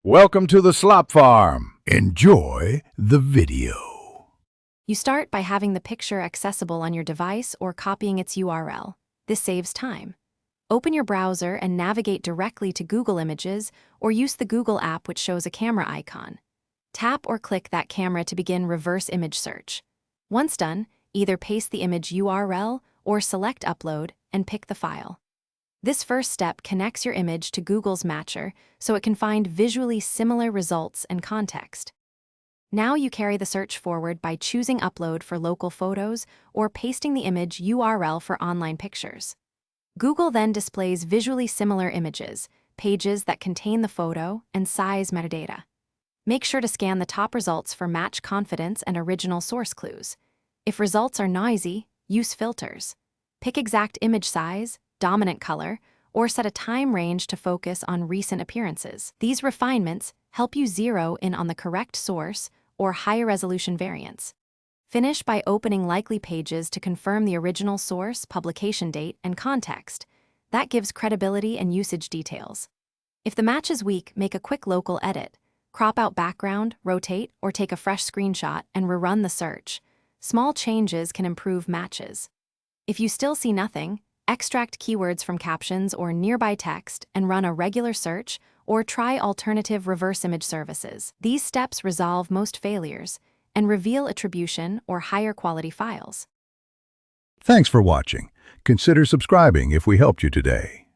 Welcome to the Slop Farm. Enjoy the video. You start by having the picture accessible on your device or copying its URL. This saves time. Open your browser and navigate directly to Google Images or use the Google app which shows a camera icon. Tap or click that camera to begin reverse image search. Once done, either paste the image URL or select Upload and pick the file. This first step connects your image to Google's matcher so it can find visually similar results and context. Now you carry the search forward by choosing Upload for local photos or pasting the image URL for online pictures. Google then displays visually similar images, pages that contain the photo and size metadata. Make sure to scan the top results for match confidence and original source clues. If results are noisy, use filters. Pick exact image size, dominant color, or set a time range to focus on recent appearances. These refinements help you zero in on the correct source or higher resolution variants. Finish by opening likely pages to confirm the original source, publication date, and context. That gives credibility and usage details. If the match is weak, make a quick local edit. Crop out background, rotate, or take a fresh screenshot and rerun the search. Small changes can improve matches. If you still see nothing, extract keywords from captions or nearby text and run a regular search or try alternative reverse image services. These steps resolve most failures and reveal attribution or higher quality files. Thanks for watching. Consider subscribing if we helped you today.